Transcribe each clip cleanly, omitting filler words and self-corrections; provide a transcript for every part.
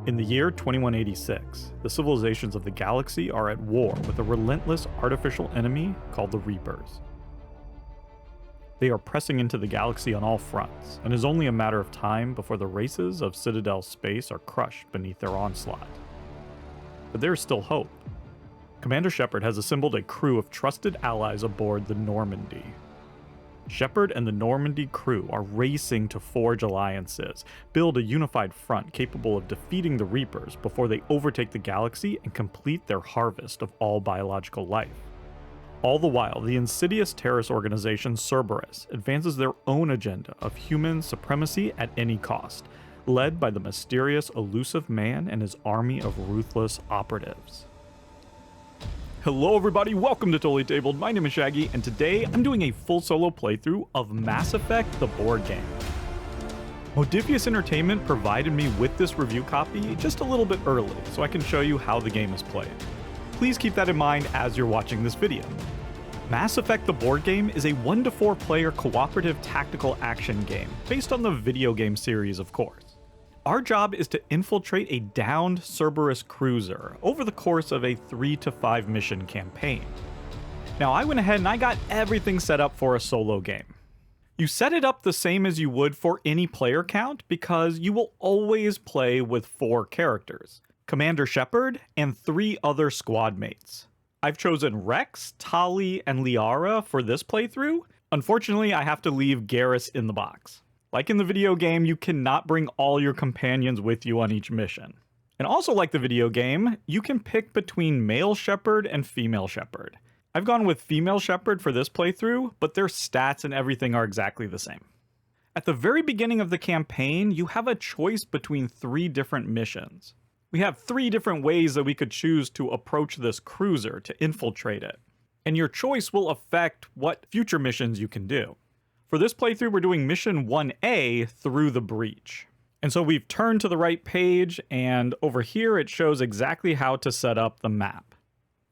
In the year 2186, the civilizations of the galaxy are at war with a relentless artificial enemy called the Reapers. They are pressing into the galaxy on all fronts, and it is only a matter of time before the races of Citadel space are crushed beneath their onslaught. But there is still hope. Commander Shepard has assembled a crew of trusted allies aboard the Normandy. Shepard and the Normandy crew are racing to forge alliances, build a unified front capable of defeating the Reapers before they overtake the galaxy and complete their harvest of all biological life. All the while, the insidious terrorist organization Cerberus advances their own agenda of human supremacy at any cost, led by the mysterious elusive man and his army of ruthless operatives. Hello everybody, welcome to Totally Tabled. My name is Shaggy, and today I'm doing a full solo playthrough of Mass Effect, the board game. Modifius Entertainment provided me with this review copy just a little bit early, so I can show you how the game is played. Please keep that in mind as you're watching this video. Mass Effect, the board game is a 1 to 4 player cooperative tactical action game, based on the video game series of course. Our job is to infiltrate a downed Cerberus cruiser over the course of a 3 to 5 mission campaign. Now I went ahead and I got everything set up for a solo game. You set it up the same as you would for any player count because you will always play with 4 characters: Commander Shepard and 3 other squad mates. I've chosen Rex, Tali, and Liara for this playthrough. Unfortunately, I have to leave Garrus in the box. Like in the video game, you cannot bring all your companions with you on each mission. And also like the video game, you can pick between male Shepard and female Shepard. I've gone with female Shepard for this playthrough, but their stats and everything are exactly the same. At the very beginning of the campaign, you have a choice between 3 different missions. We have 3 different ways that we could choose to approach this cruiser to infiltrate it. And your choice will affect what future missions you can do. For this playthrough, we're doing Mission 1A, Through the Breach. And so we've turned to the right page, and over here it shows exactly how to set up the map.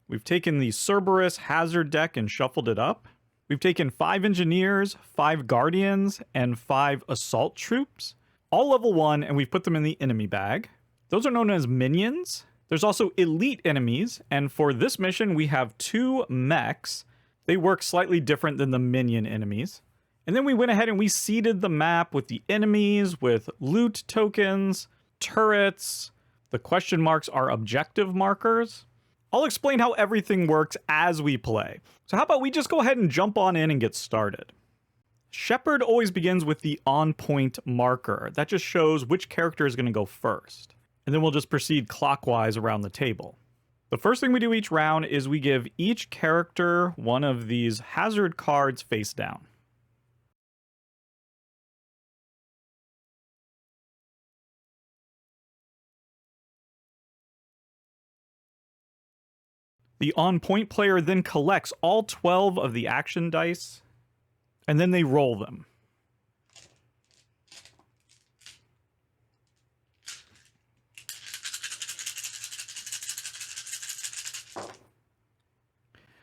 We've taken the Cerberus hazard deck and shuffled it up. We've taken 5 engineers, 5 guardians, and 5 assault troops, all level 1, and we've put them in the enemy bag. Those are known as minions. There's also elite enemies, and for this mission we have 2 mechs. They work slightly different than the minion enemies. And then we went ahead and we seeded the map with the enemies, with loot tokens, turrets. The question marks are objective markers. I'll explain how everything works as we play. So how about we just go ahead and jump on in and get started. Shepard always begins with the on-point marker. That just shows which character is going to go first. And then we'll just proceed clockwise around the table. The first thing we do each round is we give each character one of these hazard cards face down. The on-point player then collects all 12 of the action dice, and then they roll them.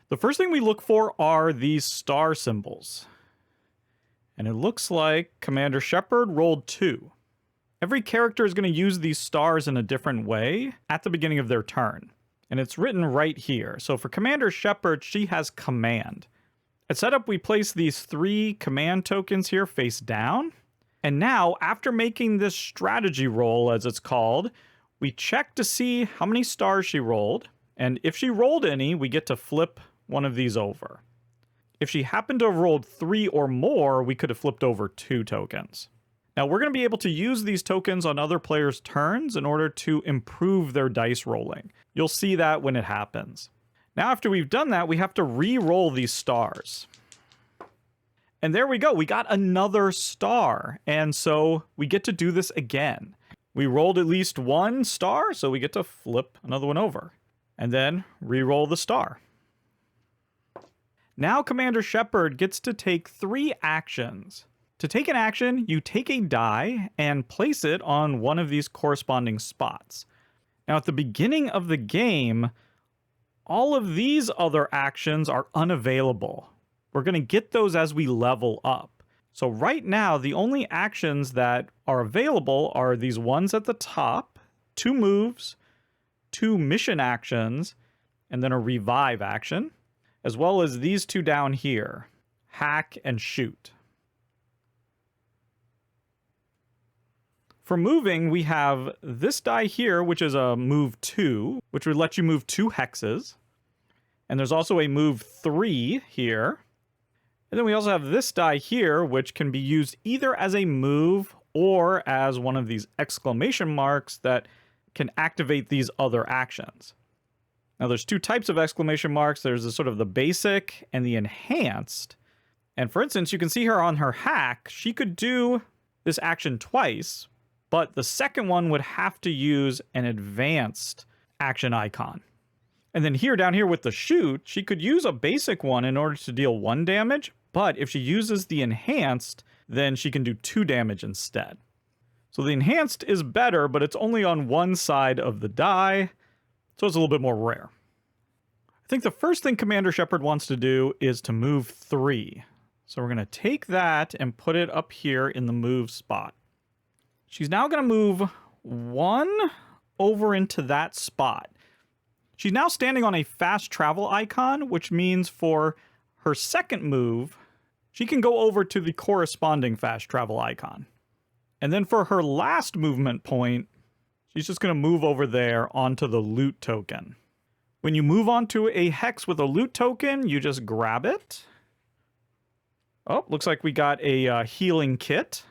The first thing we look for are these star symbols. And it looks like Commander Shepard rolled 2. Every character is going to use these stars in a different way at the beginning of their turn. And it's written right here. So for Commander Shepard, she has command. At setup, we place these 3 command tokens here face down. And now, after making this strategy roll, as it's called, we check to see how many stars she rolled. And if she rolled any, we get to flip one of these over. If she happened to have rolled 3 or more, we could have flipped over 2 tokens. Now, we're going to be able to use these tokens on other players' turns in order to improve their dice rolling. You'll see that when it happens. Now, after we've done that, we have to re-roll these stars. And there we go. We got another star. And so we get to do this again. We rolled at least 1 star, so we get to flip another one over. And then re-roll the star. Now Commander Shepard gets to take 3 actions. To take an action, you take a die and place it on one of these corresponding spots. Now, at the beginning of the game, all of these other actions are unavailable. We're going to get those as we level up. So right now, the only actions that are available are these ones at the top, 2 moves, 2 mission actions, and then a revive action, as well as these 2 down here, hack and shoot. For moving, we have this die here, which is a move 2, which would let you move 2 hexes. And there's also a move 3 here. And then we also have this die here, which can be used either as a move or as one of these exclamation marks that can activate these other actions. Now there's 2 types of exclamation marks. There's the sort of the basic and the enhanced. And for instance, you can see here on her hack, she could do this action twice, but the second one would have to use an advanced action icon. And then here, down here with the shoot, she could use a basic one in order to deal 1 damage, but if she uses the enhanced, then she can do 2 damage instead. So the enhanced is better, but it's only on one side of the die, so it's a little bit more rare. I think the first thing Commander Shepard wants to do is to move 3. So we're going to take that and put it up here in the move spot. She's now going to move 1 over into that spot. She's now standing on a fast travel icon, which means for her second move, she can go over to the corresponding fast travel icon. And then for her last movement point, she's just going to move over there onto the loot token. When you move onto a hex with a loot token, you just grab it. Oh, looks like we got a healing kit.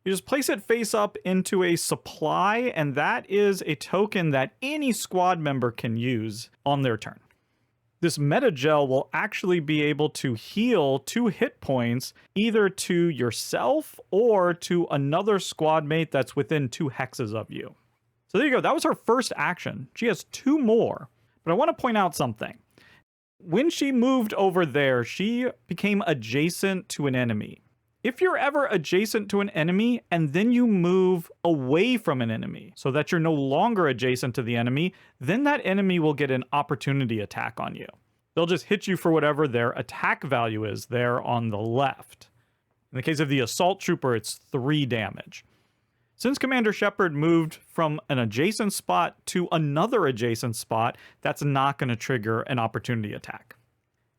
You just place it face up into a supply, and that is a token that any squad member can use on their turn. This meta gel will actually be able to heal 2 hit points either to yourself or to another squad mate that's within 2 hexes of you. So there you go. That was her first action. She has 2 more, but I want to point out something. When she moved over there, she became adjacent to an enemy. If you're ever adjacent to an enemy and then you move away from an enemy so that you're no longer adjacent to the enemy, then that enemy will get an opportunity attack on you. They'll just hit you for whatever their attack value is there on the left. In the case of the assault trooper, it's 3 damage. Since Commander Shepard moved from an adjacent spot to another adjacent spot, that's not going to trigger an opportunity attack.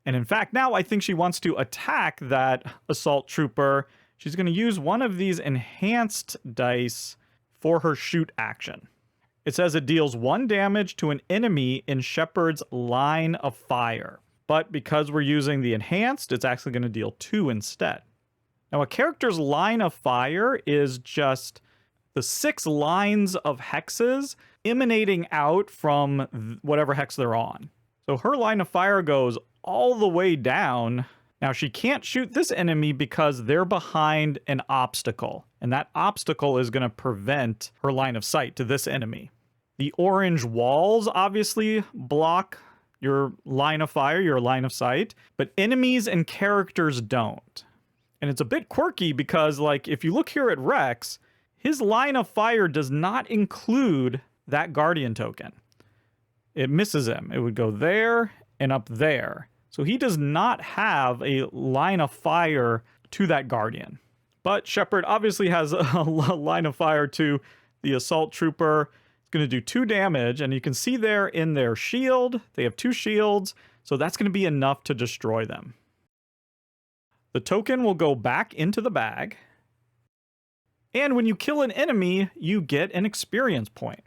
And in fact, now I think she wants to attack that assault trooper. She's going to use one of these enhanced dice for her shoot action. It says it deals 1 damage to an enemy in Shepard's line of fire. But because we're using the enhanced, it's actually going to deal 2 instead. Now, a character's line of fire is just the 6 lines of hexes emanating out from whatever hex they're on. So her line of fire goes all the way down. Now she can't shoot this enemy because they're behind an obstacle, and that obstacle is going to prevent her line of sight to this enemy. The orange walls obviously block your line of fire, your line of sight, but enemies and characters don't. And it's a bit quirky because, like, if you look here at Rex, his line of fire does not include that Guardian token. It misses him. It would go there and up there. So he does not have a line of fire to that Guardian. But Shepard obviously has a line of fire to the assault trooper. It's going to do 2 damage, and you can see there in their shield, they have 2 shields, so that's going to be enough to destroy them. The token will go back into the bag, and when you kill an enemy, you get an experience point.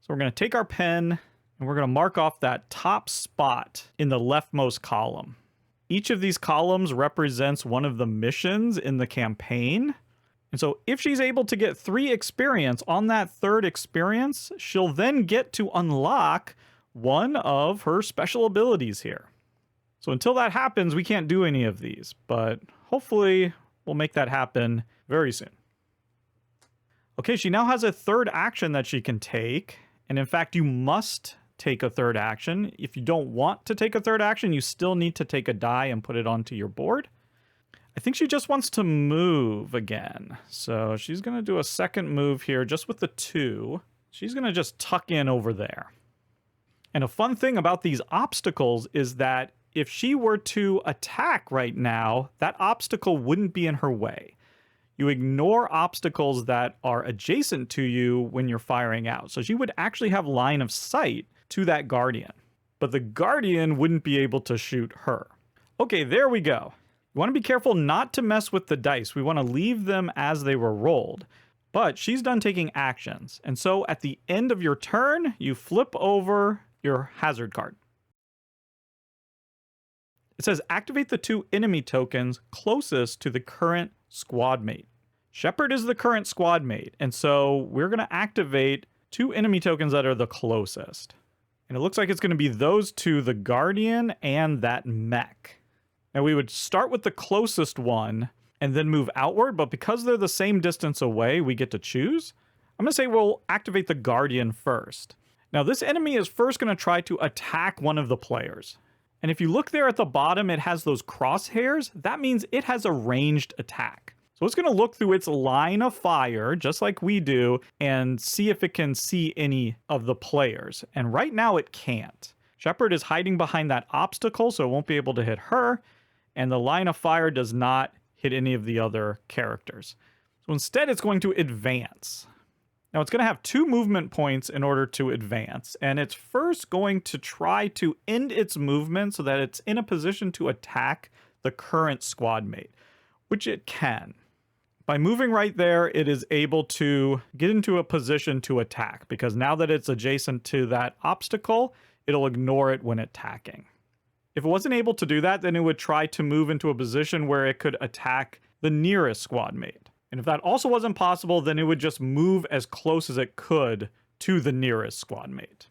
So we're going to take our pen, and we're going to mark off that top spot in the leftmost column. Each of these columns represents one of the missions in the campaign. And so if she's able to get 3 experience on that 3rd experience, she'll then get to unlock one of her special abilities here. So until that happens, we can't do any of these, but hopefully we'll make that happen very soon. Okay, she now has a 3rd action that she can take. And in fact, you must take a 3rd action. If you don't want to take a 3rd action, you still need to take a die and put it onto your board. I think she just wants to move again. So she's going to do a 2nd move here just with the 2. She's going to just tuck in over there. And a fun thing about these obstacles is that if she were to attack right now, that obstacle wouldn't be in her way. you ignore obstacles that are adjacent to you when you're firing out. So she would actually have line of sight to that Guardian, but the Guardian wouldn't be able to shoot her. Okay, there we go. You want to be careful not to mess with the dice. We want to leave them as they were rolled. But she's done taking actions, and so at the end of your turn, you flip over your hazard card. It says activate the 2 enemy tokens closest to the current squad mate. Shepard is the current squad mate, and so we're going to activate 2 enemy tokens that are the closest. And it looks like it's going to be those 2, the Guardian and that mech. Now we would start with the closest one and then move outward, but because they're the same distance away, we get to choose. I'm going to say we'll activate the Guardian first. Now this enemy is first going to try to attack one of the players. And if you look there at the bottom, it has those crosshairs. That means it has a ranged attack. So it's going to look through its line of fire, just like we do, and see if it can see any of the players. And right now it can't. Shepard is hiding behind that obstacle, so it won't be able to hit her. And the line of fire does not hit any of the other characters. So instead, it's going to advance. Now, it's going to have 2 movement points in order to advance. And it's first going to try to end its movement so that it's in a position to attack the current squad mate, which it can. By moving right there, it is able to get into a position to attack, because now that it's adjacent to that obstacle, it'll ignore it when attacking. If it wasn't able to do that, then it would try to move into a position where it could attack the nearest squad mate. And if that also wasn't possible, then it would just move as close as it could to the nearest squad mate.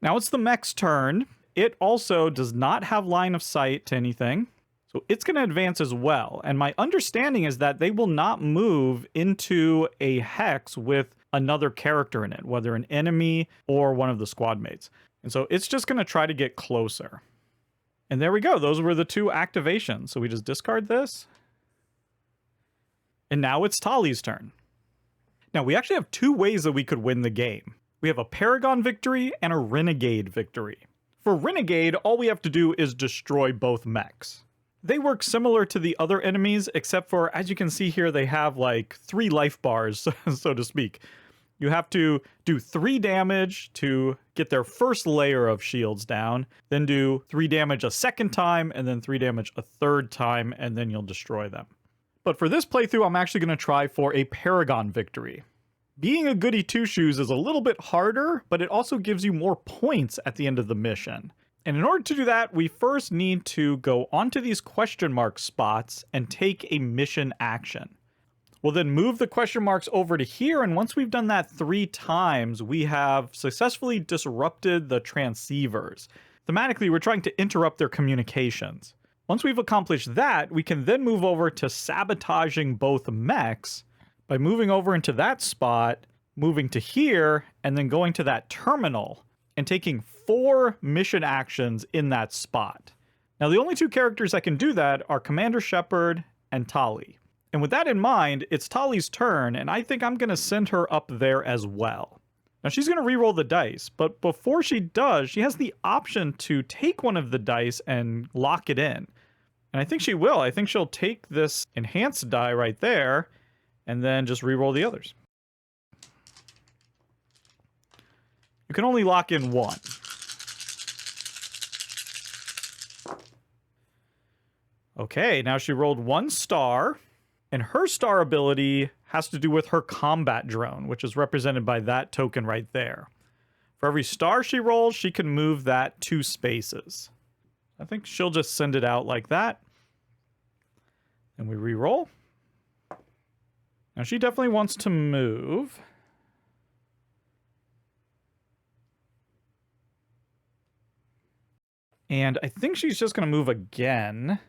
Now it's the mech's turn. It also does not have line of sight to anything. So it's going to advance as well. And my understanding is that they will not move into a hex with another character in it, whether an enemy or one of the squad mates. And so it's just going to try to get closer. And there we go. Those were the 2 activations. So we just discard this. And now it's Tali's turn. Now we actually have 2 ways that we could win the game. We have a Paragon victory and a Renegade victory. For Renegade, all we have to do is destroy both mechs. They work similar to the other enemies, except for, as you can see here, they have like 3 life bars, so to speak. You have to do 3 damage to get their first layer of shields down, then do 3 damage a second time, and then 3 damage a third time, and then you'll destroy them. But for this playthrough, I'm actually going to try for a Paragon victory. Being a goody 2-shoes is a little bit harder, but it also gives you more points at the end of the mission. And in order to do that, we first need to go onto these question mark spots and take a mission action. We'll then move the question marks over to here, and once we've done that 3 times, we have successfully disrupted the transceivers. Thematically, we're trying to interrupt their communications. Once we've accomplished that, we can then move over to sabotaging both mechs by moving over into that spot, moving to here, and then going to that terminal and taking 4 mission actions in that spot. Now, the only 2 characters that can do that are Commander Shepard and Tali. And with that in mind, it's Tali's turn, and I think I'm going to send her up there as well. Now, she's going to reroll the dice, but before she does, she has the option to take one of the dice and lock it in. And I think she will. I think she'll take this enhanced die right there and then just reroll the others. You can only lock in 1. Okay, now she rolled 1 star, and her star ability has to do with her combat drone, which is represented by that token right there. For every star she rolls, she can move that 2 spaces. I think she'll just send it out like that. And we re-roll. Now she definitely wants to move. And I think she's just going to move again,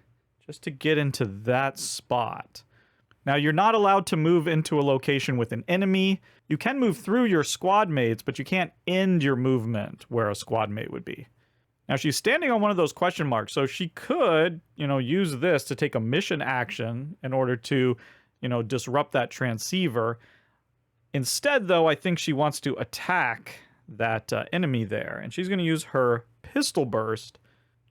just to get into that spot. Now, you're not allowed to move into a location with an enemy. You can move through your squad mates, but you can't end your movement where a squad mate would be. Now, she's standing on one of those question marks, so she could, use this to take a mission action in order to, disrupt that transceiver. Instead, though, I think she wants to attack that enemy there, and she's going to use her pistol burst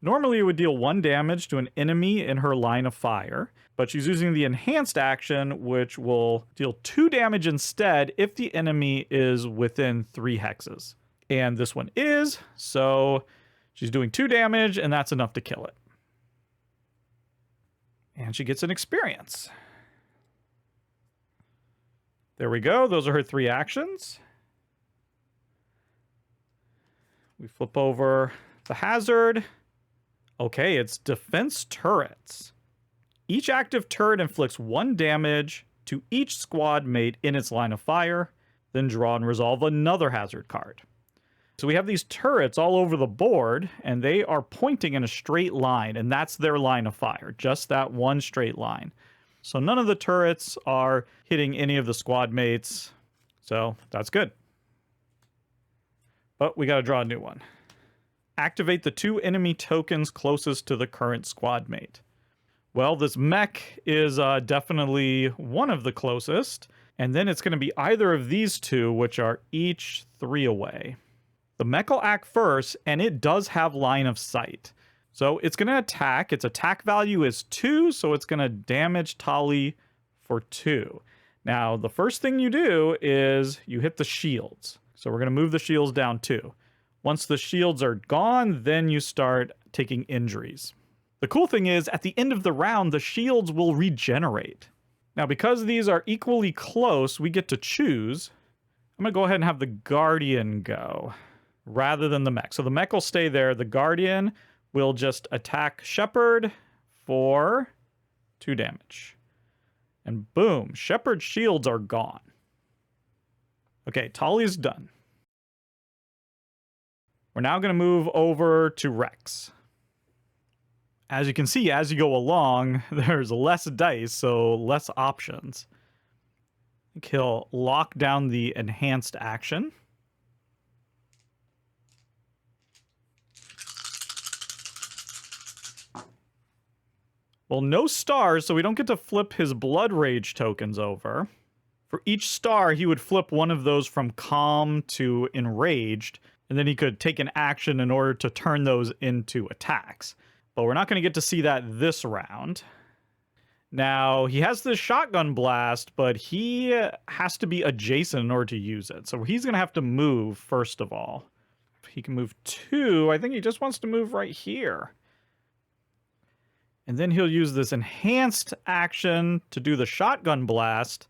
Normally it would deal 1 damage to an enemy in her line of fire, but she's using the enhanced action, which will deal 2 damage instead if the enemy is within 3 hexes. And this one is, so she's doing 2 damage, and that's enough to kill it. And she gets an experience. There we go. Those are her 3 actions. We flip over the hazard. Okay, it's defense turrets. Each active turret inflicts 1 damage to each squad mate in its line of fire, then draw and resolve another hazard card. So we have these turrets all over the board, and they are pointing in a straight line, and that's their line of fire, just that one straight line. So none of the turrets are hitting any of the squad mates, so that's good. But we got to draw a new one. Activate the 2 enemy tokens closest to the current squad mate. Well, this mech is definitely one of the closest, and then it's going to be either of these 2, which are each 3 away. The mech will act first, and it does have line of sight. So it's going to attack. Its attack value is 2, so it's going to damage Tali for 2. Now, the first thing you do is you hit the shields. So we're going to move the shields down 2. Once the shields are gone, then you start taking injuries. The cool thing is, at the end of the round, the shields will regenerate. Now, because these are equally close, we get to choose. I'm going to go ahead and have the Guardian go, rather than the mech. So the mech will stay there. The Guardian will just attack Shepherd for 2 damage. And boom, Shepherd's shields are gone. Okay, Tali's done. We're now going to move over to Rex. As you can see, as you go along, there's less dice, so less options. I think he'll lock down the enhanced action. Well, no stars, so we don't get to flip his Blood Rage tokens over. For each star, he would flip one of those from calm to enraged, and then he could take an action in order to turn those into attacks. But we're not going to get to see that this round. Now, he has this shotgun blast, but he has to be adjacent in order to use it. So he's going to have to move, first of all. He can move 2. I think he just wants to move right here. And then he'll use this enhanced action to do the shotgun blast.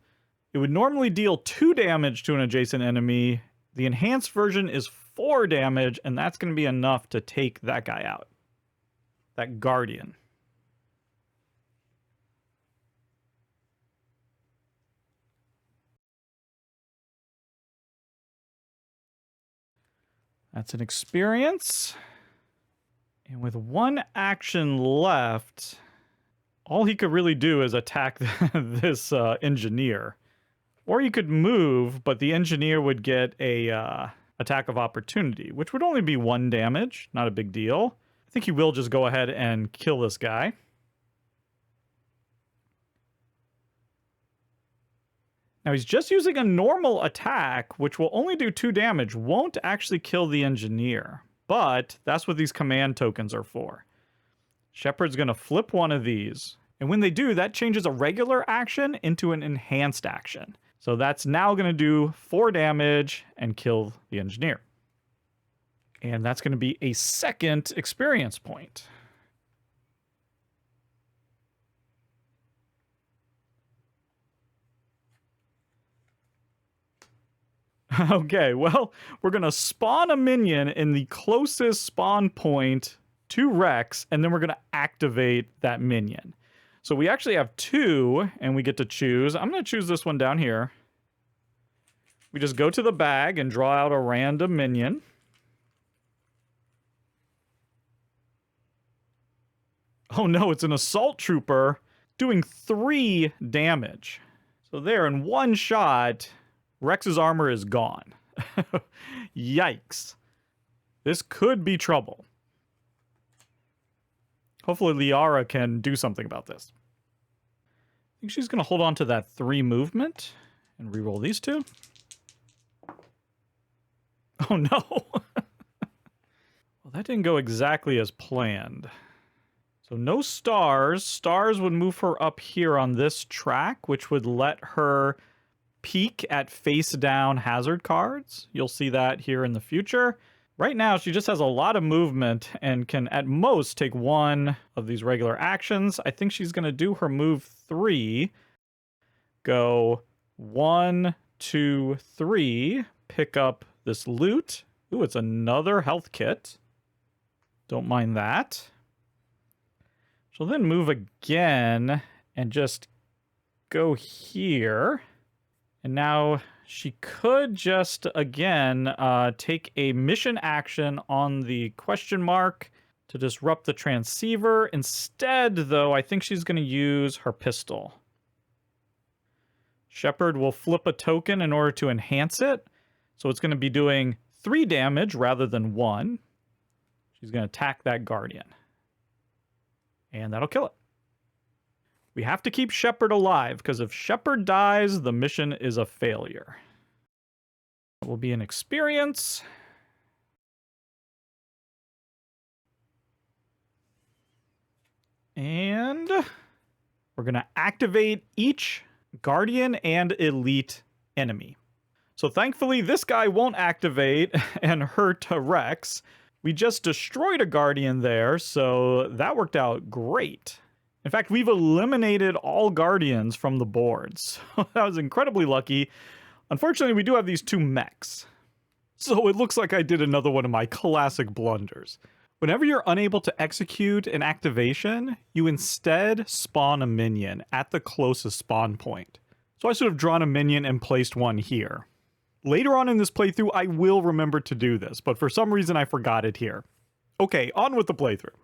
It would normally deal 2 damage to an adjacent enemy. The enhanced version is 4 damage, and that's going to be enough to take that guy out. That Guardian. That's an experience. And with 1 action left, all he could really do is attack this engineer. Or he could move, but the engineer would get a attack of opportunity, which would only be 1 damage. Not a big deal. I think he will just go ahead and kill this guy. Now he's just using a normal attack, which will only do 2 damage, won't actually kill the engineer. But that's what these command tokens are for. Shepherd's going to flip one of these. And when they do, that changes a regular action into an enhanced action. So that's now going to do 4 damage and kill the engineer. And that's going to be a 2nd experience point. Okay, well, we're going to spawn a minion in the closest spawn point to Rex, and then we're going to activate that minion. So we actually have 2, and we get to choose. I'm going to choose this one down here. We just go to the bag and draw out a random minion. Oh no, it's an assault trooper doing 3 damage. So there, in 1 shot, Rex's armor is gone. Yikes. This could be trouble. Hopefully Liara can do something about this. I think she's going to hold on to that 3 movement and reroll these 2. Oh no. Well, that didn't go exactly as planned. So no stars. Stars would move her up here on this track, which would let her peek at face down hazard cards. You'll see that here in the future. Right now, she just has a lot of movement and can at most take one of these regular actions. I think she's going to do her move 3. Go 1, 2, 3. Pick up this loot. Ooh, it's another health kit. Don't mind that. She'll then move again and just go here. And now she could just, again, take a mission action on the question mark to disrupt the transceiver. Instead, though, I think she's going to use her pistol. Shepard will flip a token in order to enhance it. So it's going to be doing 3 damage rather than 1. She's going to attack that Guardian. And that'll kill it. We have to keep Shepard alive, because if Shepard dies, the mission is a failure. It will be an experience. And we're going to activate each Guardian and Elite enemy. So thankfully, this guy won't activate and hurt Rex. We just destroyed a Guardian there, so that worked out great. In fact, we've eliminated all Guardians from the board, so that was incredibly lucky. Unfortunately, we do have these 2 mechs. So it looks like I did another one of my classic blunders. Whenever you're unable to execute an activation, you instead spawn a minion at the closest spawn point. So I should have drawn a minion and placed one here. Later on in this playthrough, I will remember to do this, but for some reason I forgot it here. Okay, on with the playthrough.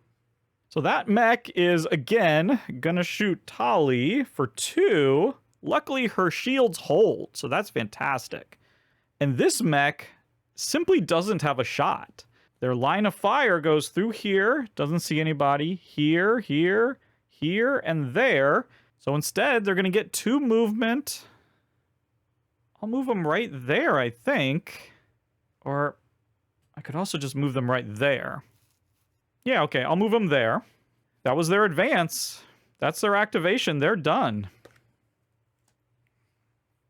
So that mech is, again, gonna shoot Tali for 2. Luckily, her shields hold, so that's fantastic. And this mech simply doesn't have a shot. Their line of fire goes through here, doesn't see anybody, here, here, here, and there. So instead, they're gonna get 2 movement. I'll move them right there, I think. Or I could also just move them right there. Yeah, okay, I'll move them there. That was their advance. That's their activation. They're done.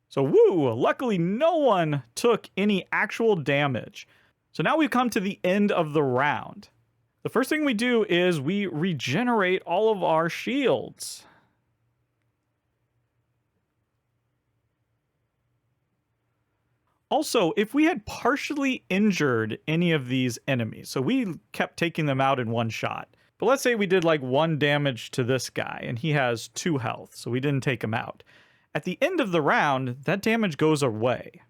So, woo! Luckily, no one took any actual damage. So now we've come to the end of the round. The first thing we do is we regenerate all of our shields. Also, if we had partially injured any of these enemies, so we kept taking them out in one shot, but let's say we did like 1 damage to this guy and he has 2 health, so we didn't take him out. At the end of the round, that damage goes away.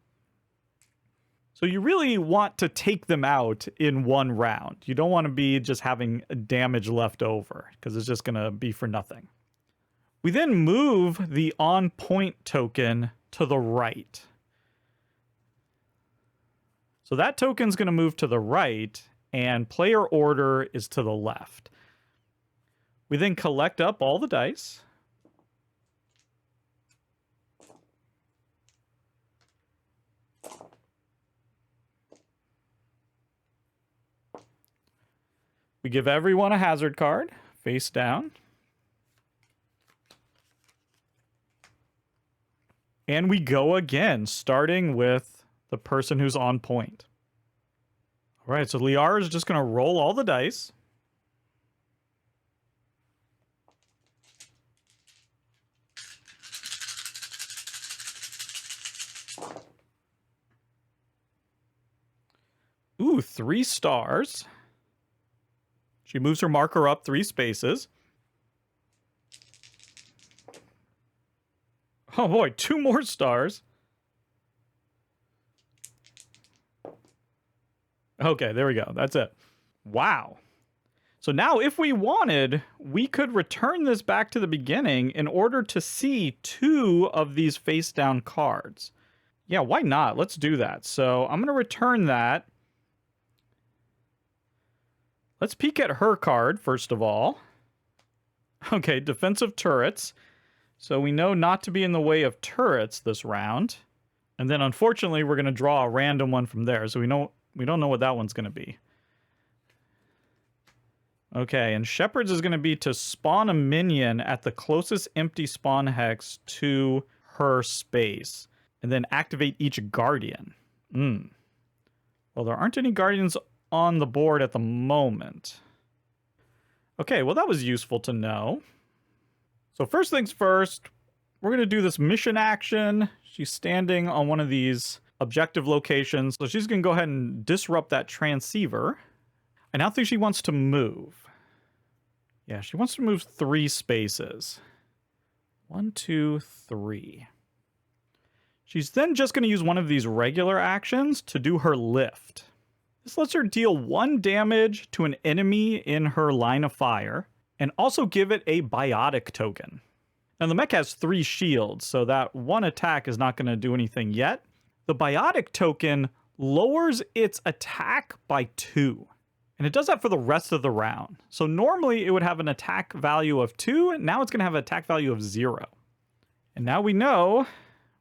So you really want to take them out in 1 round. You don't want to be just having damage left over, because it's just going to be for nothing. We then move the on point token to the right. So that token's going to move to the right, and player order is to the left. We then collect up all the dice. We give everyone a hazard card, face down. And we go again, starting with the person who's on point. All right, so Liara is just going to roll all the dice. Ooh, 3 stars. She moves her marker up 3 spaces. Oh boy, 2 more stars. Okay, there we go. That's it. Wow. So now if we wanted, we could return this back to the beginning in order to see 2 of these face down cards. Yeah, why not? Let's do that. So I'm going to return that. Let's peek at her card, first of all. Okay, defensive turrets. So we know not to be in the way of turrets this round. And then unfortunately, we're going to draw a random one from there. So we don't know what that one's going to be. Okay, and Shepherd's is going to be to spawn a minion at the closest empty spawn hex to her space, and then activate each guardian. Well, there aren't any guardians on the board at the moment. Okay, well that was useful to know. So first things first, we're going to do this mission action. She's standing on one of these objective locations, so she's going to go ahead and disrupt that transceiver. I now think she wants to move. Yeah, she wants to move 3 spaces. 1, 2, 3. She's then just going to use one of these regular actions to do her lift. This lets her deal 1 damage to an enemy in her line of fire, and also give it a biotic token. Now the mech has 3 shields, so that 1 attack is not going to do anything yet. The biotic token lowers its attack by 2. And it does that for the rest of the round. So normally it would have an attack value of 2, now it's going to have an attack value of 0. And now we know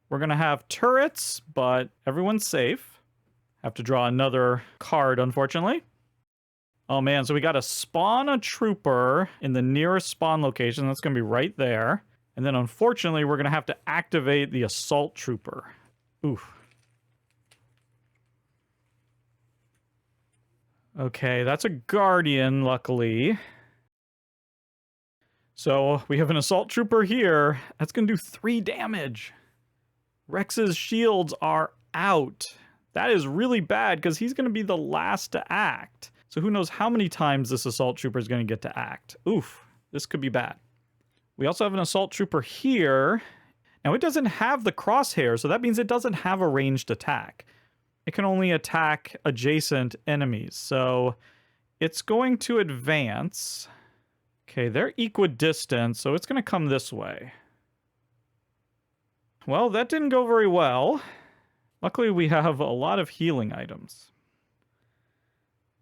we're going to have turrets, but everyone's safe. Have to draw another card, unfortunately. Oh man, so we got to spawn a trooper in the nearest spawn location. That's going to be right there. And then unfortunately, we're going to have to activate the assault trooper. Oof. Okay, that's a guardian, luckily. So we have an assault trooper here. That's going to do 3 damage. Rex's shields are out. That is really bad because he's going to be the last to act. So who knows how many times this assault trooper is going to get to act. Oof, this could be bad. We also have an assault trooper here. Now it doesn't have the crosshair, so that means it doesn't have a ranged attack. It can only attack adjacent enemies, so it's going to advance. Okay, they're equidistant, so it's going to come this way. Well, that didn't go very well. Luckily, we have a lot of healing items.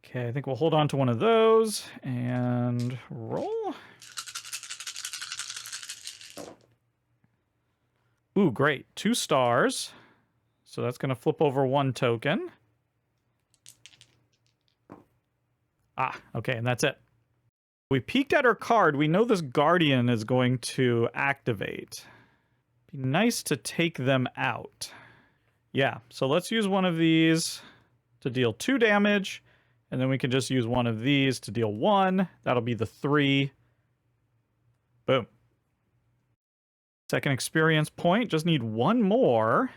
Okay, I think we'll hold on to one of those and roll. Ooh, great. 2 stars. So that's going to flip over 1 token. Ah, okay, and that's it. We peeked at her card. We know this Guardian is going to activate. Be nice to take them out. Yeah, so let's use one of these to deal 2 damage. And then we can just use one of these to deal 1. That'll be the 3. Boom. Second experience point. Just need 1 more.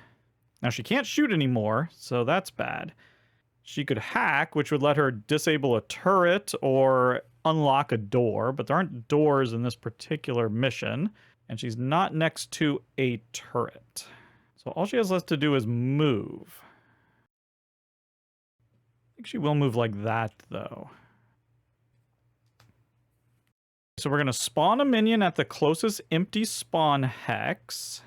Now, she can't shoot anymore, so that's bad. She could hack, which would let her disable a turret or unlock a door, but there aren't doors in this particular mission, and she's not next to a turret. So all she has left to do is move. I think she will move like that, though. So we're going to spawn a minion at the closest empty spawn hex.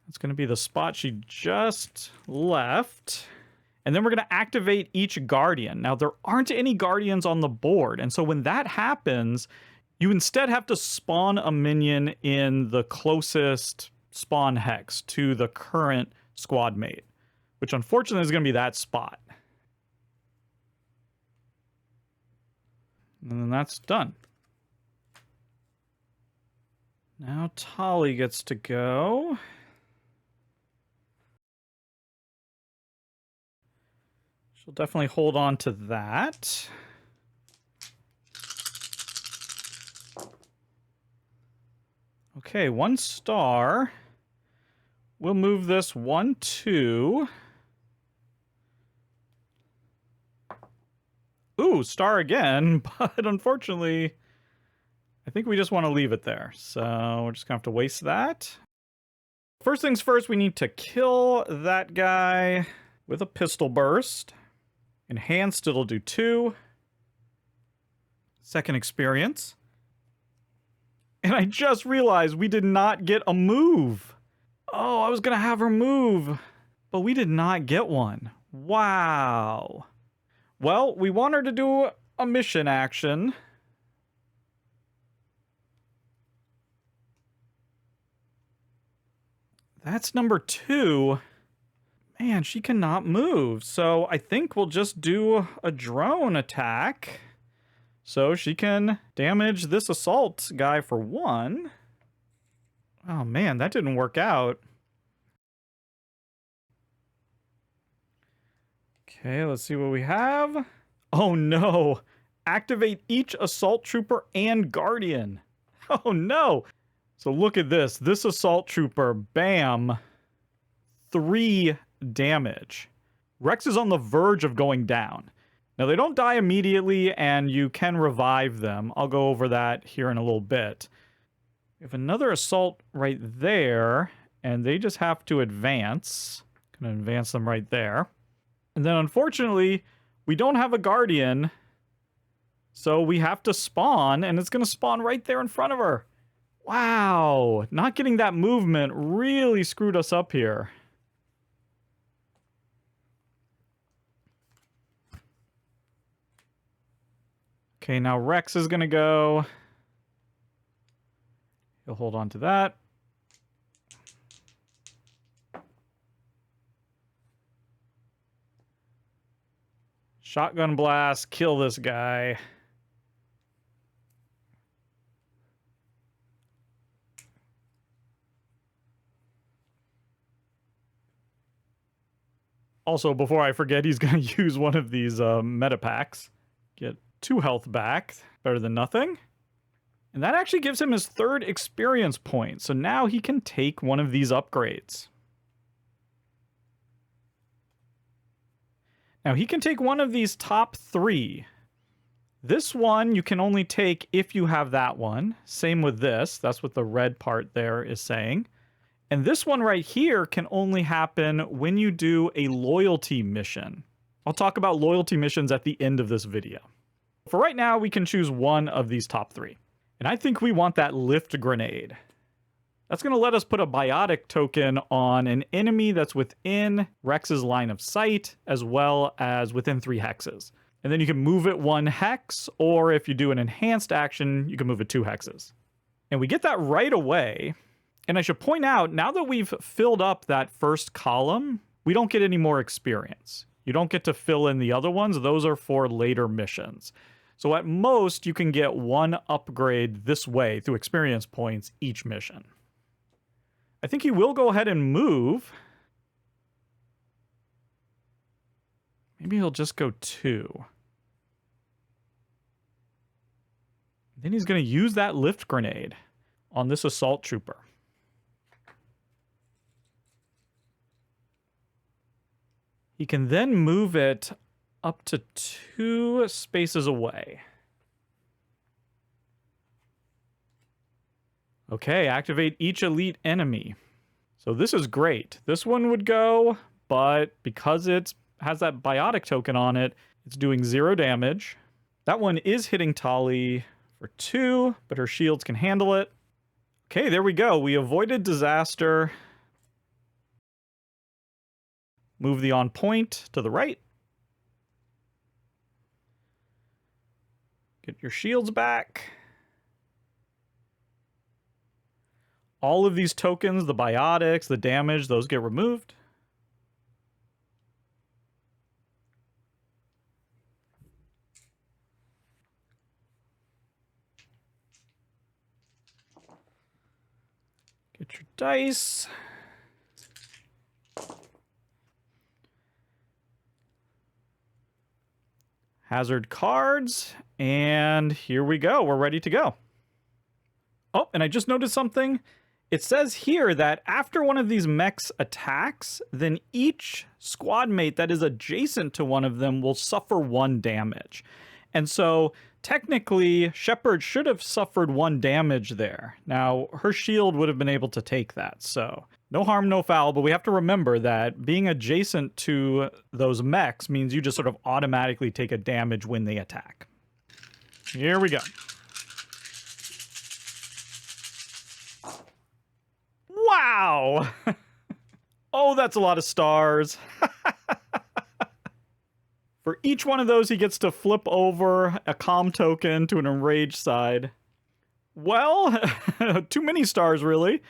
It's going to be the spot she just left. And then we're going to activate each guardian. Now, there aren't any guardians on the board. And so when that happens, you instead have to spawn a minion in the closest spawn hex to the current squad mate, which unfortunately is going to be that spot. And then that's done. Now Tali gets to go. She'll definitely hold on to that. Okay, 1 star. We'll move this 1, 2. Ooh, star again, but unfortunately, I think we just want to leave it there. So we're just going to have to waste that. First things first, we need to kill that guy with a pistol burst. Enhanced, it'll do 2. Second experience. And I just realized we did not get a move. Oh, I was going to have her move, but we did not get one. Wow. Well, we want her to do a mission action. That's number 2. Man, she cannot move. So I think we'll just do a drone attack So she can damage this assault guy for 1. Oh man, that didn't work out. Okay, let's see what we have. Oh no! Activate each assault trooper and guardian. Oh no! So look at this. This assault trooper, bam, 3 damage. Rex is on the verge of going down. Now, they don't die immediately, and you can revive them. I'll go over that here in a little bit. We have another assault right there, and they just have to advance. Gonna advance them right there. And then, unfortunately, we don't have a guardian, so we have to spawn, and it's gonna spawn right there in front of her. Wow, not getting that movement really screwed us up here. Okay, now Rex is gonna go. He'll hold on to that. Shotgun blast, kill this guy. Also, before I forget, he's going to use one of these meta packs. Get 2 health back. Better than nothing. And that actually gives him his 3rd experience point. So now he can take one of these upgrades. Now he can take one of these top 3. This one you can only take if you have that one. Same with this. That's what the red part there is saying. And this one right here can only happen when you do a loyalty mission. I'll talk about loyalty missions at the end of this video. For right now, we can choose one of these top 3. And I think we want that lift grenade. That's going to let us put a biotic token on an enemy that's within Rex's line of sight, as well as within 3 hexes. And then you can move it 1 hex, or if you do an enhanced action, you can move it 2 hexes. And we get that right away. And I should point out, now that we've filled up that first column, we don't get any more experience. You don't get to fill in the other ones. Those are for later missions. So at most, you can get 1 upgrade this way through experience points each mission. I think he will go ahead and move. Maybe he'll just go 2. Then he's going to use that lift grenade on this assault trooper. He can then move it up to 2 spaces away. Okay, activate each elite enemy. So this is great. This one would go, but because it has that biotic token on it, it's doing 0 damage. That one is hitting Tali for 2, but her shields can handle it. Okay, there we go. We avoided disaster. Move the on point to the right. Get your shields back. All of these tokens, the biotics, the damage, those get removed. Get your dice. Hazard cards, and here we go. We're ready to go. Oh, and I just noticed something. It says here that after one of these mechs attacks, then each squad mate that is adjacent to one of them will suffer 1 damage. And so technically, Shepard should have suffered 1 damage there. Now, her shield would have been able to take that, so no harm, no foul, but we have to remember that being adjacent to those mechs means you just sort of automatically take a damage when they attack. Here we go. Wow! Oh, that's a lot of stars. For each one of those, he gets to flip over a comm token to an enraged side. Well, too many stars, really.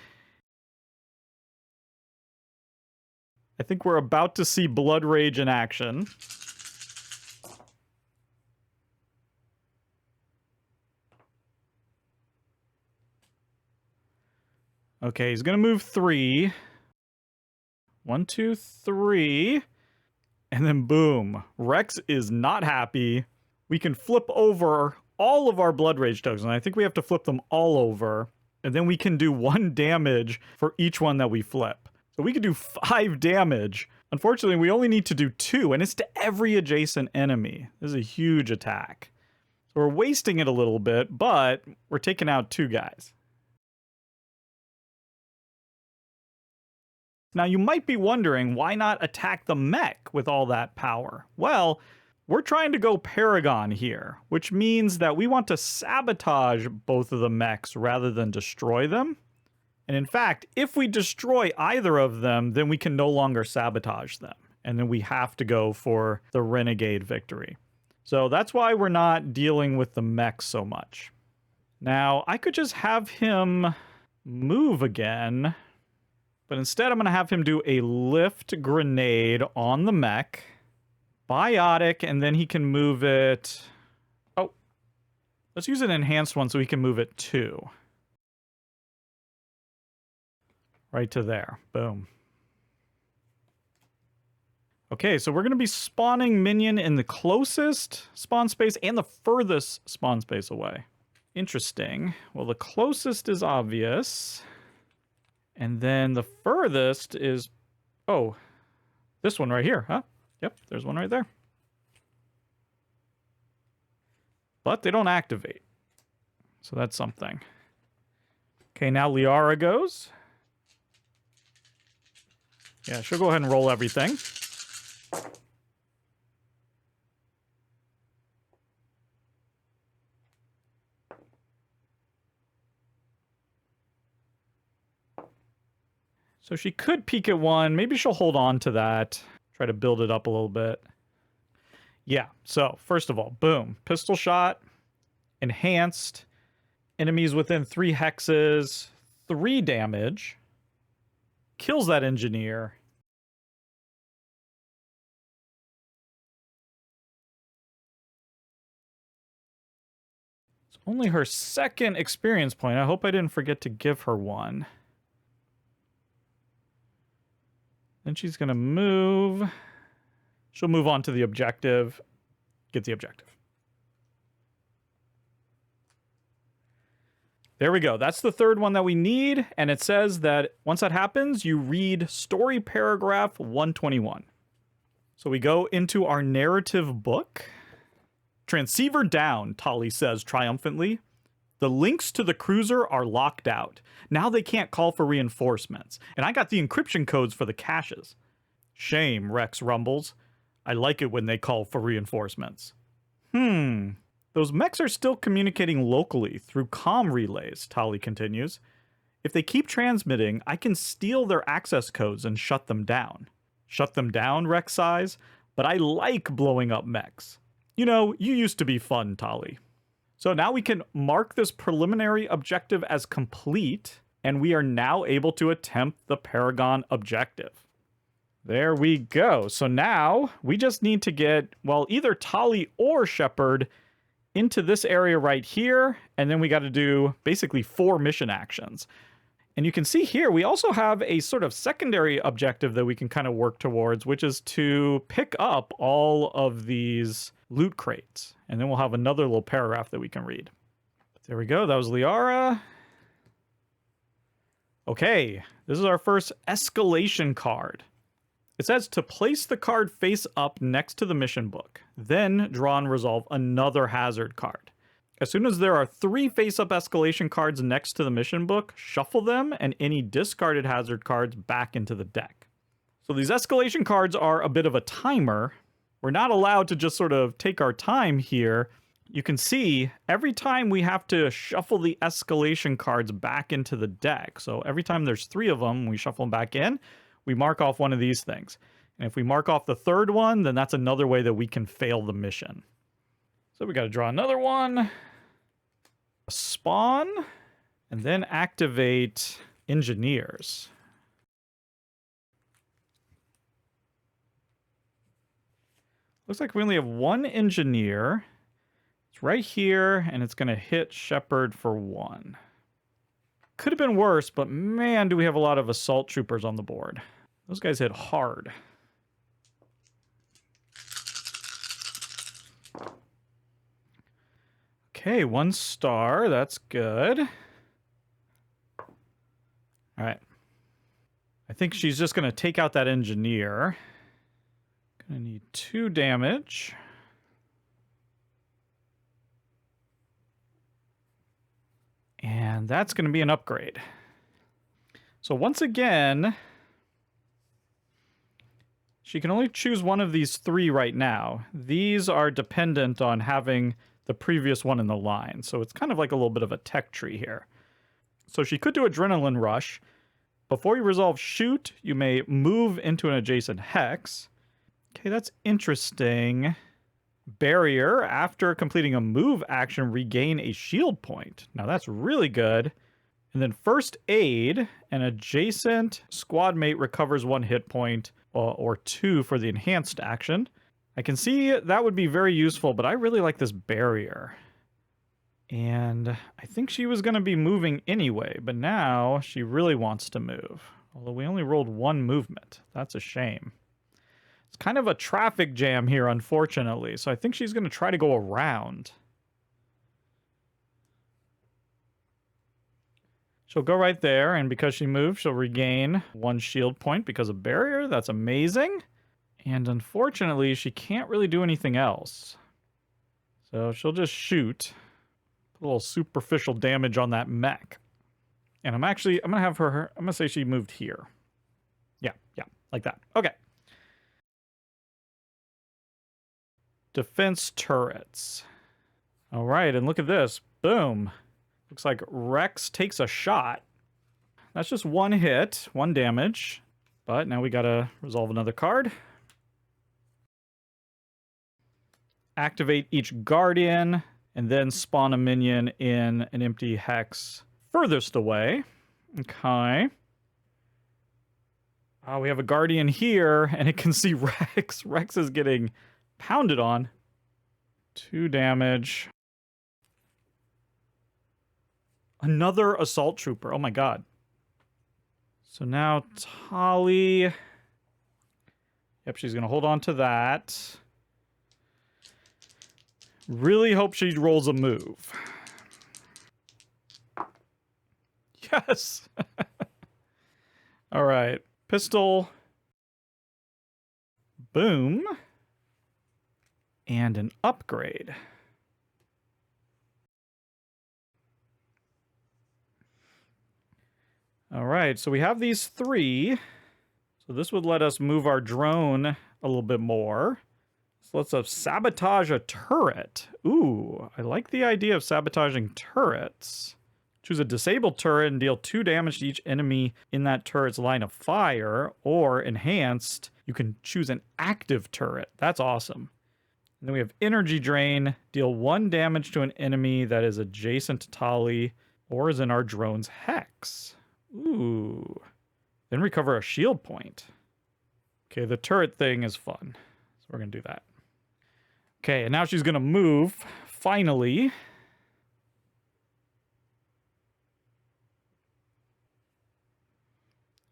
I think we're about to see Blood Rage in action. Okay, he's going to move 3. 1, 2, 3. And then boom. Rex is not happy. We can flip over all of our Blood Rage tokens. And I think we have to flip them all over. And then we can do 1 damage for each one that we flip. So we can do 5 damage. Unfortunately, we only need to do 2. And it's to every adjacent enemy. This is a huge attack. So we're wasting it a little bit, but we're taking out 2 guys. Now, you might be wondering, why not attack the mech with all that power? Well, we're trying to go Paragon here, which means that we want to sabotage both of the mechs rather than destroy them. And in fact, if we destroy either of them, then we can no longer sabotage them. And then we have to go for the Renegade victory. So that's why we're not dealing with the mechs so much. Now, I could just have him move again. But instead, I'm going to have him do a lift grenade on the mech. Biotic, and then he can move it... Oh, let's use an enhanced one so he can move it 2. Right to there. Boom. Okay, so we're going to be spawning minion in the closest spawn space and the furthest spawn space away. Interesting. Well, the closest is obvious. And then the furthest is... Oh, this one right here, huh? Yep, there's one right there. But they don't activate. So that's something. Okay, now Liara goes. Yeah, she'll go ahead and roll everything. So she could peek at 1. Maybe she'll hold on to that. Try to build it up a little bit. Yeah, so first of all, boom. Pistol shot. Enhanced. Enemies within 3 hexes. 3 damage. Kills that engineer. It's only her 2nd experience point. I hope I didn't forget to give her 1. Then she's going to move. She'll move on to the objective. Get the objective. There we go. That's the 3rd one that we need. And it says that once that happens, you read story paragraph 121. So we go into our narrative book. Transceiver down, Tali says triumphantly. The links to the cruiser are locked out. Now they can't call for reinforcements. And I got the encryption codes for the caches. Shame, Rex rumbles. I like it when they call for reinforcements. Those mechs are still communicating locally through comm relays, Tali continues. If they keep transmitting, I can steal their access codes and shut them down. Shut them down, Rex sighs. But I like blowing up mechs. You know, you used to be fun, Tali. So now we can mark this preliminary objective as complete, and we are now able to attempt the Paragon objective. There we go. So now we just need to get, well, either Tali or Shepard into this area right here, and then we got to do basically 4 mission actions. And you can see here, we also have a sort of secondary objective that we can kind of work towards, which is to pick up all of these loot crates. And then we'll have another little paragraph that we can read. But there we go. That was Liara. Okay, this is our first escalation card. It says to place the card face up next to the mission book, then draw and resolve another hazard card. As soon as there are 3 face-up escalation cards next to the mission book, shuffle them and any discarded hazard cards back into the deck. So these escalation cards are a bit of a timer. We're not allowed to just sort of take our time here. You can see every time we have to shuffle the escalation cards back into the deck. So every time there's 3 of them, we shuffle them back in, we mark off one of these things. And if we mark off the 3rd one, then that's another way that we can fail the mission. So we got to draw another one. Spawn, and then activate engineers. Looks like we only have 1 engineer. It's right here, and it's going to hit Shepard for 1. Could have been worse, but man, do we have a lot of assault troopers on the board. Those guys hit hard. Okay, 1 star. That's good. All right. I think she's just going to take out that engineer. Gonna need 2 damage. And that's going to be an upgrade. So once again, she can only choose one of these 3 right now. These are dependent on having the previous one in the line. So it's kind of like a little bit of a tech tree here. So she could do Adrenaline Rush. Before you resolve Shoot, you may move into an adjacent hex. Okay, that's interesting. Barrier, after completing a move action, regain a shield point. Now that's really good. And then First Aid, an adjacent squad mate recovers 1 hit point or 2 for the enhanced action. I can see that would be very useful, but I really like this barrier. And I think she was going to be moving anyway, but now she really wants to move. Although we only rolled 1 movement. That's a shame. It's kind of a traffic jam here, unfortunately, so I think she's going to try to go around. She'll go right there, and because she moved, she'll regain 1 shield point because of barrier. That's amazing. And unfortunately, she can't really do anything else. So she'll just shoot. Put a little superficial damage on that mech. And I'm going to have her, I'm going to say she moved here. Yeah, like that. Okay. Defense turrets. All right, and look at this. Boom. Looks like Rex takes a shot. That's just 1 hit, 1 damage. But now we gotta resolve another card. Activate each Guardian, and then spawn a minion in an empty hex furthest away. Okay. We have a Guardian here, and it can see Rex. Rex is getting pounded on. 2 damage. Another assault trooper. Oh my god. So now Tali. Yep, she's going to hold on to that. Really hope she rolls a move. Yes. All right. Pistol. Boom. And an upgrade. All right, so we have these 3. So this would let us move our drone a little bit more. So let's sabotage a turret. Ooh, I like the idea of sabotaging turrets. Choose a disabled turret and deal 2 damage to each enemy in that turret's line of fire. Or enhanced, you can choose an active turret. That's awesome. And then we have energy drain. Deal 1 damage to an enemy that is adjacent to Tali or is in our drone's hex. Ooh. Then recover a shield point. Okay, the turret thing is fun. So we're going to do that. Okay, and now she's going to move, finally.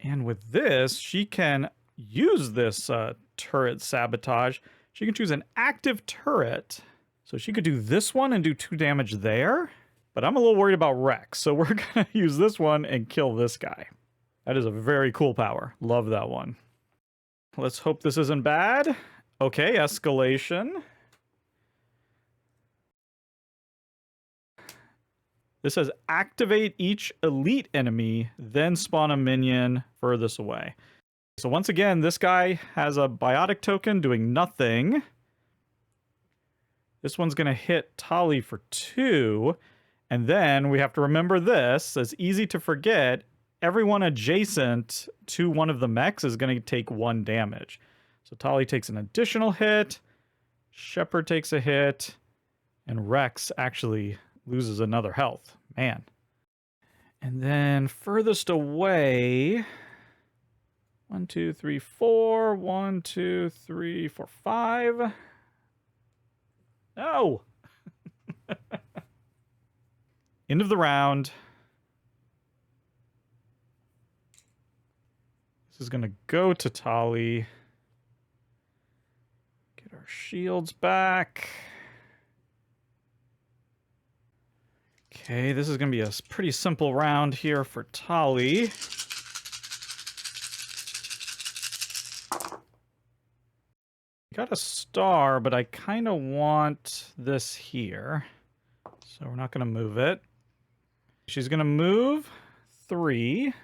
And with this, she can use this turret sabotage. She can choose an active turret. So she could do this one and do 2 damage there. But I'm a little worried about Rex, so we're going to use this one and kill this guy. That is a very cool power. Love that one. Let's hope this isn't bad. Okay, escalation. This says activate each elite enemy, then spawn a minion furthest away. So once again, this guy has a biotic token doing nothing. This one's going to hit Tali for 2. And then we have to remember this. It's easy to forget. Everyone adjacent to one of the mechs is going to take 1 damage. So Tali takes an additional hit. Shepard takes a hit. And Rex actually loses another health. Man. And then furthest away... 1, 2, 3, 4. 1, 2, 3, 4, 5. No! End of the round. This is going to go to Tali. Get our shields back. Okay, this is going to be a pretty simple round here for Tali. Got a star, but I kind of want this here. So we're not going to move it. She's going to move 3.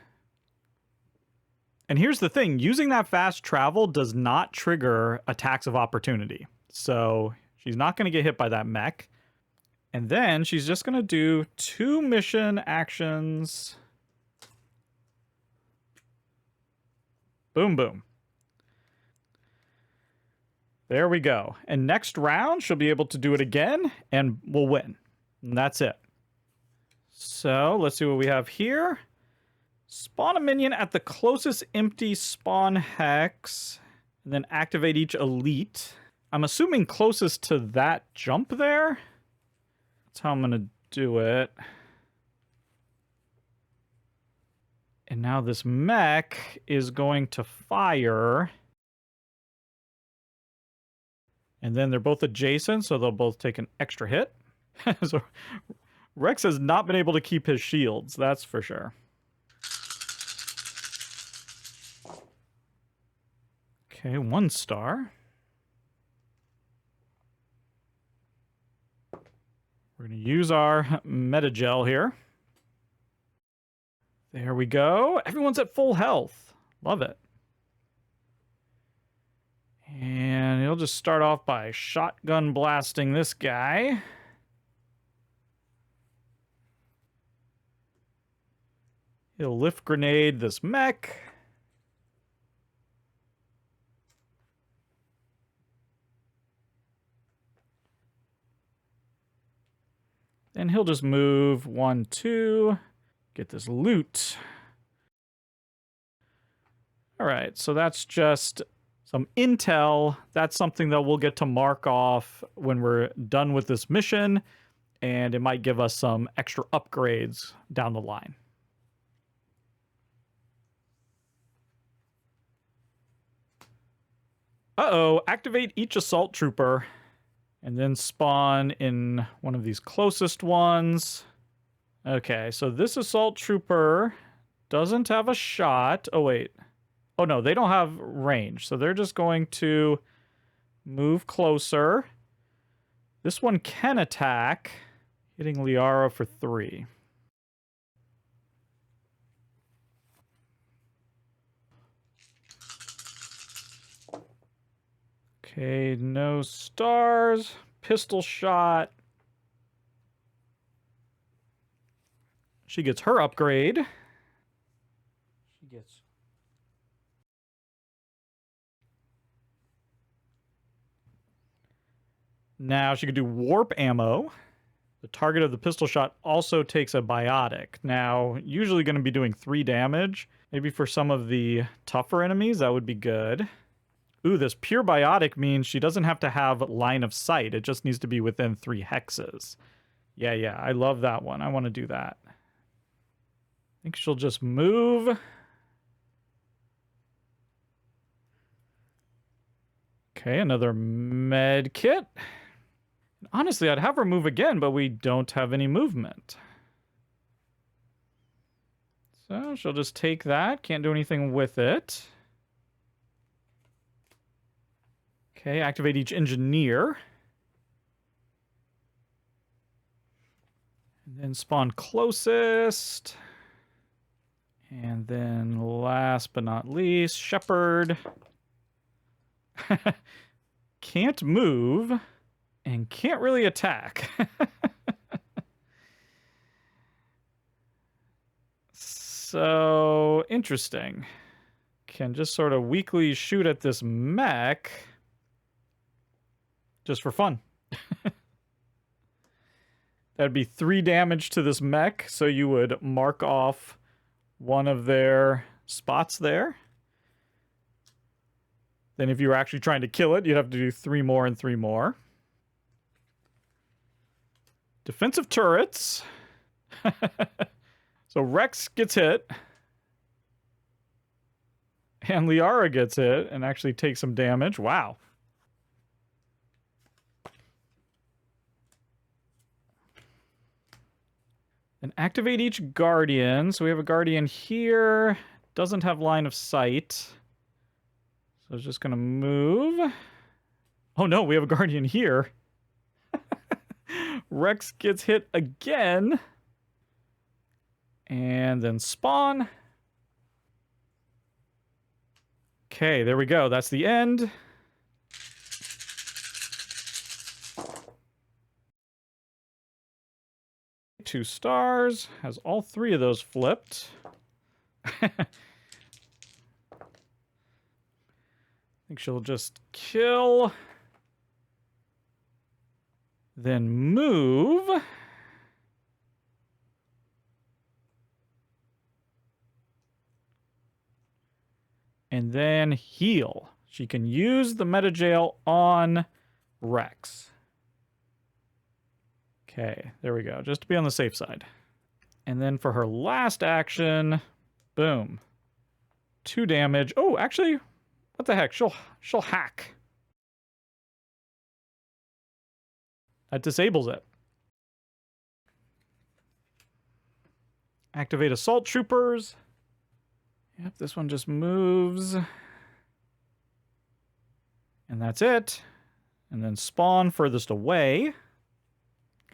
And here's the thing. Using that fast travel does not trigger attacks of opportunity. So she's not going to get hit by that mech. And then she's just going to do 2 mission actions. Boom, boom. There we go. And next round, she'll be able to do it again, and we'll win. And that's it. So let's see what we have here. Spawn a minion at the closest empty spawn hex, and then activate each elite. I'm assuming closest to that jump there. That's how I'm going to do it. And now this mech is going to fire. And then they're both adjacent, so they'll both take an extra hit. So Rex has not been able to keep his shields, that's for sure. Okay, 1 star. We're going to use our meta gel here. There we go. Everyone's at full health. Love it. And he'll just start off by shotgun blasting this guy. He'll lift grenade this mech. Then he'll just move 1, 2, get this loot. All right, so that's just some intel. That's something that we'll get to mark off when we're done with this mission, and it might give us some extra upgrades down the line. Uh-oh, activate each assault trooper, and then spawn in one of these closest ones. Okay, so this assault trooper doesn't have a shot. Oh, wait. Oh, no, they don't have range, so they're just going to move closer. This one can attack, hitting Liara for 3. Okay, no stars. Pistol shot. She gets her upgrade. She gets... Now she can do warp ammo. The target of the pistol shot also takes a biotic. Now, usually going to be doing 3 damage. Maybe for some of the tougher enemies, that would be good. Ooh, this pure biotic means she doesn't have to have line of sight. It just needs to be within 3 hexes. Yeah, I love that one. I want to do that. I think she'll just move. Okay, another med kit. Honestly, I'd have her move again, but we don't have any movement. So she'll just take that. Can't do anything with it. Okay, activate each engineer. And then spawn closest. And then last but not least, Shepherd. Can't move. And can't really attack. So, interesting. Can just sort of weakly shoot at this mech. Just for fun. That'd be 3 damage to this mech, so you would mark off one of their spots there. Then if you were actually trying to kill it, you'd have to do 3 more and 3 more. Defensive turrets. So Rex gets hit. And Liara gets hit and actually takes some damage. Wow. And activate each guardian. So we have a guardian here. Doesn't have line of sight. So it's just going to move. Oh no, we have a guardian here. Rex gets hit again. And then spawn. Okay, there we go. That's the end. Two stars. Has all three of those flipped. I think she'll just kill. Then move. And then heal. She can use the meta jail on Rex. Okay, there we go. Just to be on the safe side. And then for her last action, boom. 2 damage. Oh, actually, what the heck? She'll hack. That disables it. Activate assault troopers. Yep, this one just moves. And that's it. And then spawn furthest away.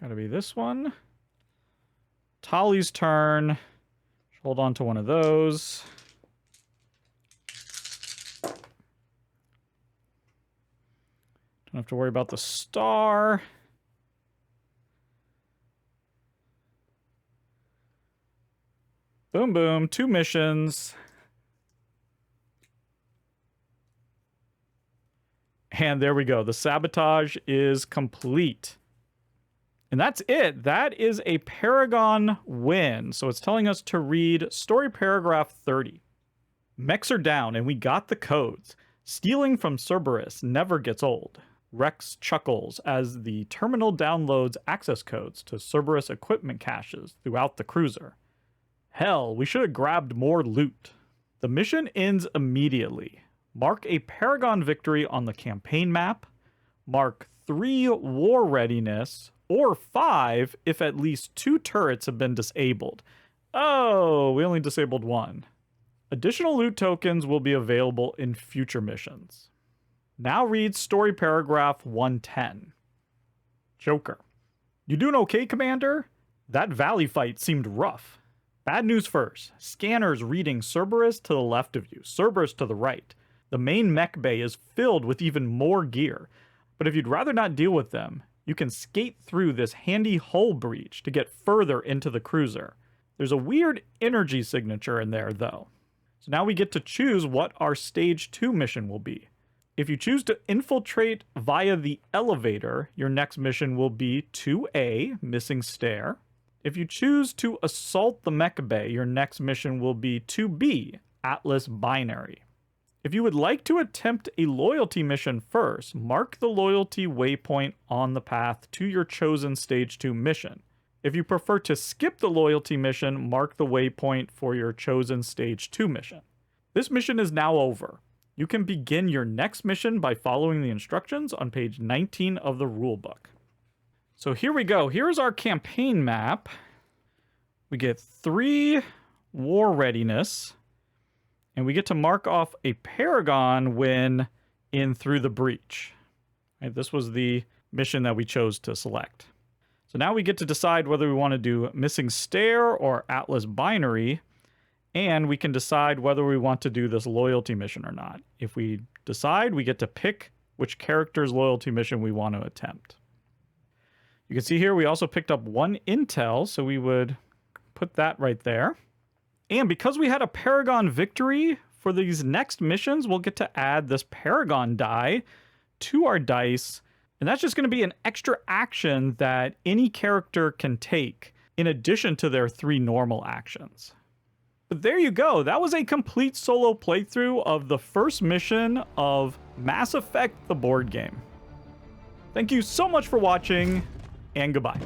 Gotta be this one. Tali's turn. Hold on to one of those. Don't have to worry about the star. Boom, boom. 2 missions. And there we go. The sabotage is complete. And that's it. That is a Paragon win. So it's telling us to read story paragraph 30. Mechs are down and we got the codes. Stealing from Cerberus never gets old. Rex chuckles as the terminal downloads access codes to Cerberus equipment caches throughout the cruiser. Hell, we should have grabbed more loot. The mission ends immediately. Mark a Paragon victory on the campaign map. Mark 3 war readiness, or 5 if at least 2 turrets have been disabled. Oh, we only disabled 1. Additional loot tokens will be available in future missions. Now read story paragraph 110. Joker. You doing okay, Commander? That valley fight seemed rough. Bad news first. Scanners reading Cerberus to the left of you, Cerberus to the right. The main mech bay is filled with even more gear, but if you'd rather not deal with them, you can skate through this handy hull breach to get further into the cruiser. There's a weird energy signature in there, though. So now we get to choose what our Stage 2 mission will be. If you choose to infiltrate via the elevator, your next mission will be 2A, Missing Stair. If you choose to assault the mech bay, your next mission will be 2B, Atlas Binary. If you would like to attempt a loyalty mission first, mark the loyalty waypoint on the path to your chosen Stage 2 mission. If you prefer to skip the loyalty mission, mark the waypoint for your chosen Stage 2 mission. This mission is now over. You can begin your next mission by following the instructions on page 19 of the rulebook. So here we go. Here's our campaign map. We get 3 war readiness. And we get to mark off a Paragon win in Through the Breach. Right, this was the mission that we chose to select. So now we get to decide whether we want to do Missing Stair or Atlas Binary. And we can decide whether we want to do this loyalty mission or not. If we decide, we get to pick which character's loyalty mission we want to attempt. You can see here we also picked up 1 intel, so we would put that right there. And because we had a Paragon victory, for these next missions, we'll get to add this Paragon die to our dice. And that's just going to be an extra action that any character can take in addition to their 3 normal actions. But there you go. That was a complete solo playthrough of the first mission of Mass Effect, the board game. Thank you so much for watching, and goodbye.